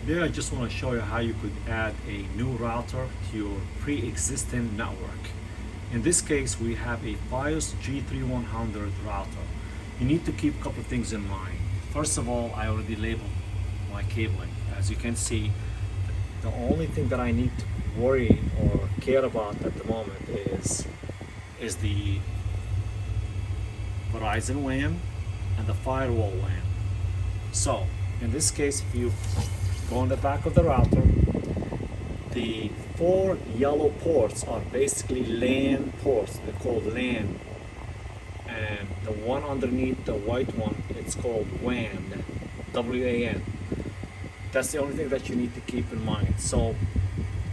Today I just want to show you how you could add a new router to your pre-existing network. In this case, we have a FiOS G3100 router. You need to keep a couple of things in mind. First of all, I already labeled my cabling. As you can see, the only thing that I need to worry or care about at the moment is the Verizon WAN and the firewall WAN. So, in this case, if you go on the back of the router, the 4 yellow ports are basically LAN ports. They're called LAN. And the one underneath the white one, it's called WAN, W-A-N. That's the only thing that you need to keep in mind. So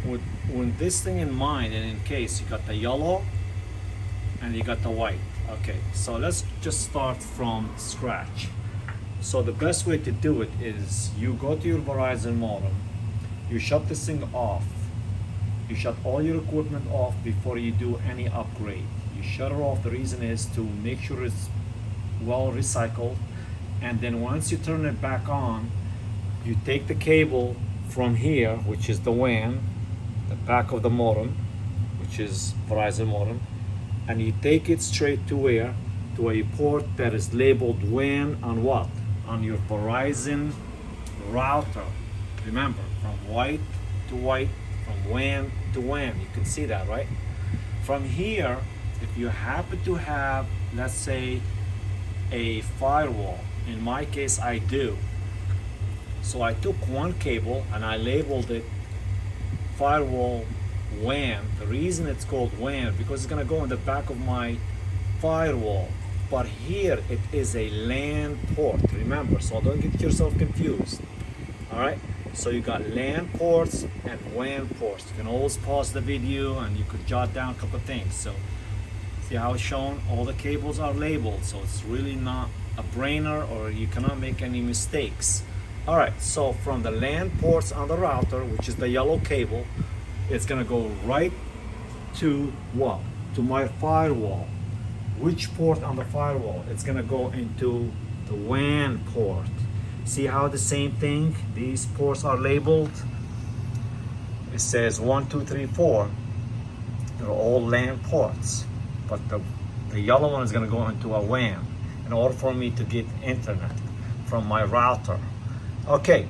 with this thing in mind, and in case, you got the yellow and you got the white. Okay, so let's just start from scratch. So the best way to do it is you go to your Verizon modem, you shut this thing off, you shut all your equipment off before you do any upgrade. You shut it off, the reason is to make sure it's well recycled, and then once you turn it back on, you take the cable from here, which is the WAN, the back of the modem, which is Verizon modem, and you take it straight to where? To a port that is labeled WAN on what? On your Verizon router. Remember, from white to white, from WAN to WAN. You can see that, right? From here, if you happen to have, let's say, a firewall, in my case I do. So I took one cable and I labeled it firewall WAN. The reason it's called WAN, because it's gonna go in the back of my firewall. But here it is a LAN port, remember, so don't get yourself confused. All right, so you got LAN ports and WAN ports. You can always pause the video and you could jot down a couple of things. So see how it's shown, all the cables are labeled, so it's really not a brainer, or you cannot make any mistakes. All right, so from the LAN ports on the router, which is the yellow cable, it's gonna go right to what? To my firewall. Which port on the firewall? It's gonna go into the WAN port. See how the same thing, these ports are labeled? It says 1, 2, 3, 4. They're all LAN ports, but the yellow one is gonna go into a WAN in order for me to get internet from my router. Okay,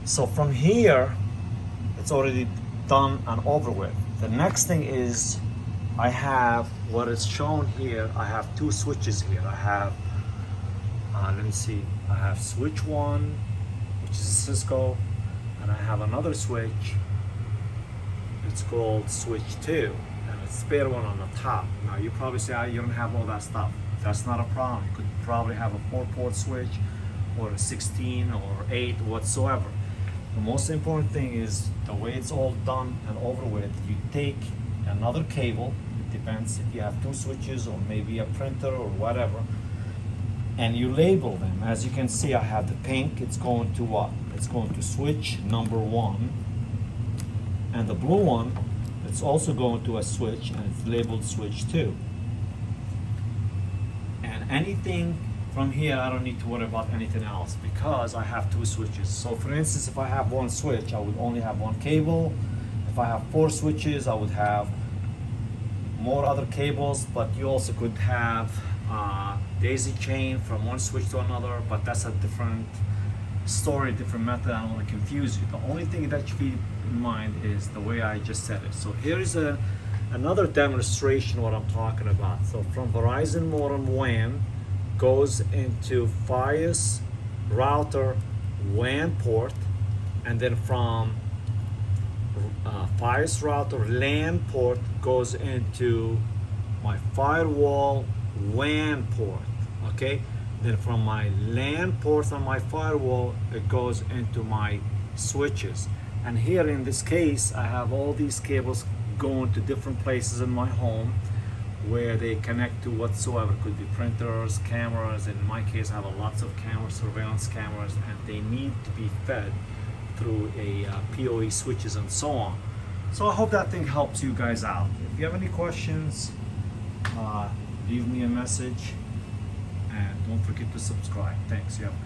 so from here, it's already done and over with. The next thing is, I have what is shown here. I have 2 switches here. I have, let me see, I have switch 1, which is Cisco, and I have another switch. It's called switch 2, and it's spare one on the top. Now you probably say, you don't have all that stuff. That's not a problem. You could probably have a 4-port switch, or a 16 or 8 whatsoever. The most important thing is the way it's all done and over with. You take another cable, it depends if you have 2 switches or maybe a printer or whatever, and you label them. As you can see, I have the pink, it's going to what? It's going to switch number 1, and the blue one, it's also going to a switch, and it's labeled switch 2. And anything from here, I don't need to worry about anything else because I have 2 switches. So for instance, if I have 1 switch, I would only have 1 cable. If I have 4 switches, I would have more other cables, but you also could have daisy chain from one switch to another, but that's a different story, different method. I don't want to confuse you. The only thing that you keep in mind is the way I just said it. So here is another demonstration of what I'm talking about. So from Verizon modem WAN goes into FiOS router WAN port, and then from FiOS router LAN port goes into my firewall WAN port. Okay, then from my LAN port on my firewall, it goes into my switches. And here in this case, I have all these cables going to different places in my home where they connect to whatsoever. Could be printers, cameras. In my case, I have lots of cameras, surveillance cameras, and they need to be fed through a PoE switches and so on. So I hope that thing helps you guys out. If you have any questions, leave me a message, and don't forget to subscribe. Thanks. You have